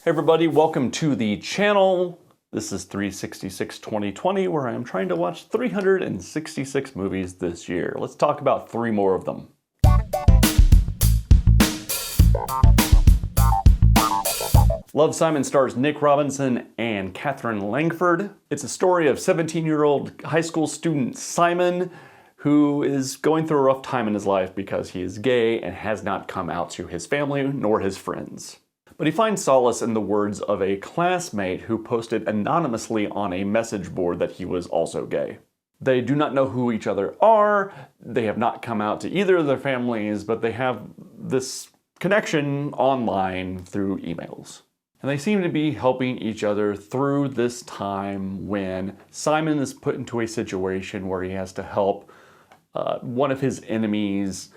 Hey everybody, welcome to the channel. This is 366 2020, where I am trying to watch 366 movies this year. Let's talk about 3 more of them. Love, Simon stars Nick Robinson and Katherine Langford. It's a story of 17-year-old high school student Simon, who is going through a rough time in his life because he is gay and has not come out to his family nor his friends. But he finds solace in the words of a classmate who posted anonymously on a message board that he was also gay. They do not know who each other are, they have not come out to either of their families, but they have this connection online through emails. And they seem to be helping each other through this time when Simon is put into a situation where he has to help one of his enemies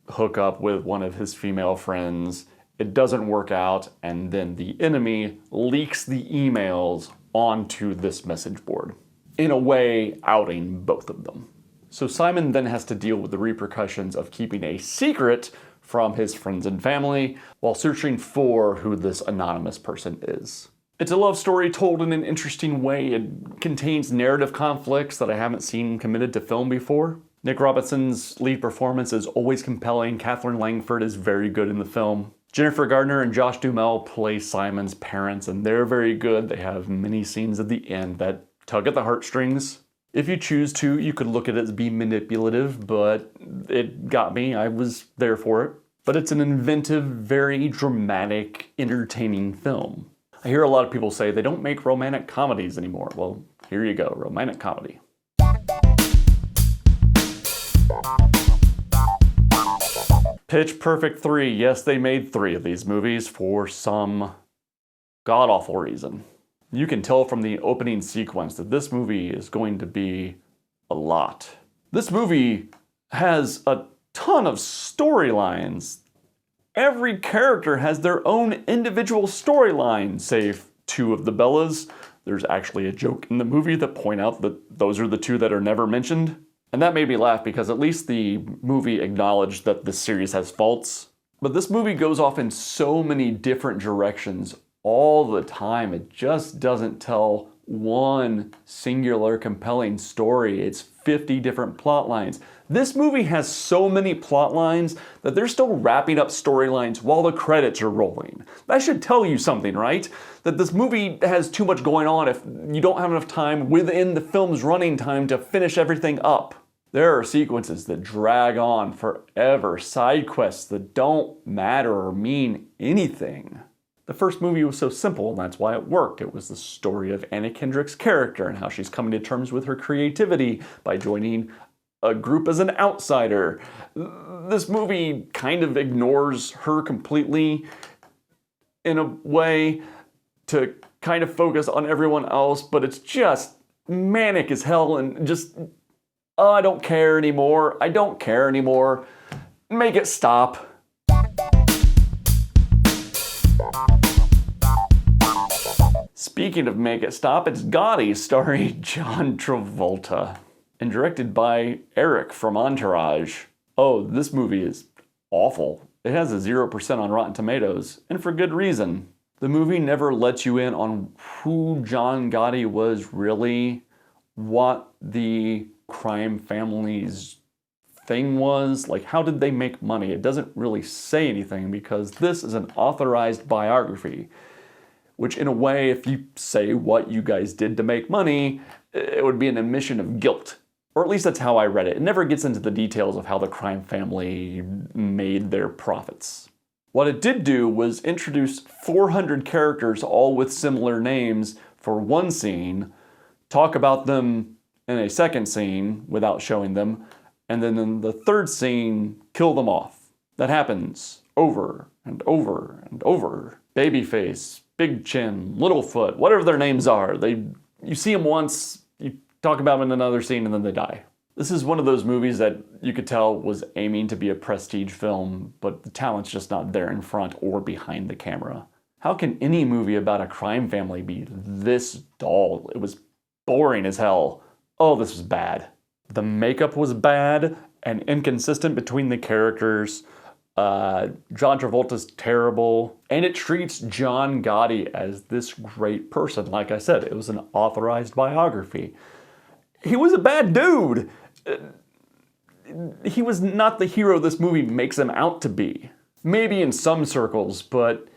hook up with one of his female friends. It doesn't work out, and then the enemy leaks the emails onto this message board, in a way outing both of them. So Simon then has to deal with the repercussions of keeping a secret from his friends and family while searching for who this anonymous person is. It's a love story told in an interesting way. It contains narrative conflicts that I haven't seen committed to film before. Nick Robinson's lead performance is always compelling. Katherine Langford is very good in the film. Jennifer Gardner and Josh Duhamel play Simon's parents, and they're very good. They have many scenes at the end that tug at the heartstrings. If you choose to, you could look at it as being manipulative, but it got me. I was there for it. But it's an inventive, very dramatic, entertaining film. I hear a lot of people say they don't make romantic comedies anymore. Well, here you go, romantic comedy. Pitch Perfect 3. Yes, they made 3 of these movies for some god-awful reason. You can tell from the opening sequence that this movie is going to be a lot. This movie has a ton of storylines. Every character has their own individual storyline, save 2 of the Bellas. There's actually a joke in the movie that point out that those are the 2 that are never mentioned. And that made me laugh because at least the movie acknowledged that this series has faults. But this movie goes off in so many different directions all the time. It just doesn't tell one singular compelling story. It's 50 different plot lines. This movie has so many plot lines that they're still wrapping up storylines while the credits are rolling. That should tell you something, right? That this movie has too much going on if you don't have enough time within the film's running time to finish everything up. There are sequences that drag on forever, side quests that don't matter or mean anything. The first movie was so simple, and that's why it worked. It was the story of Anna Kendrick's character and how she's coming to terms with her creativity by joining a group as an outsider. This movie kind of ignores her completely in a way to kind of focus on everyone else, but it's just manic as hell and just, oh, I don't care anymore. I don't care anymore. Make it stop. Speaking of make it stop, it's Gotti starring John Travolta and directed by Eric from Entourage. Oh, this movie is awful. It has a 0% on Rotten Tomatoes, and for good reason. The movie never lets you in on who John Gotti was really, what the crime family's thing was, like how did they make money? It doesn't really say anything because this is an authorized biography, which in a way, if you say what you guys did to make money, it would be an admission of guilt. Or at least that's how I read it. It never gets into the details of how the crime family made their profits. What it did do was introduce 400 characters all with similar names for one scene, talk about them in a second scene without showing them, and then in the third scene, kill them off. That happens over and over and over. Babyface, Big Chin, Littlefoot, whatever their names are. You see them once, you talk about them in another scene, and then they die. This is one of those movies that you could tell was aiming to be a prestige film, but the talent's just not there in front or behind the camera. How can any movie about a crime family be this dull? It was boring as hell. Oh, this was bad. The makeup was bad and inconsistent between the characters. John Travolta's terrible, and it treats John Gotti as this great person. Like I said, it was an authorized biography. He was a bad dude. He was not the hero this movie makes him out to be. Maybe in some circles, but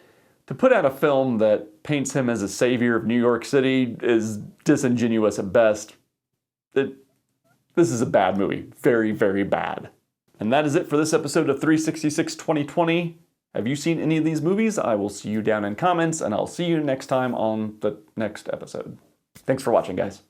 to put out a film that paints him as a savior of New York City is disingenuous at best. This is a bad movie. Very, very bad. And that is it for this episode of 366 2020. Have you seen any of these movies? I will see you down in comments, and I'll see you next time on the next episode. Thanks for watching, guys.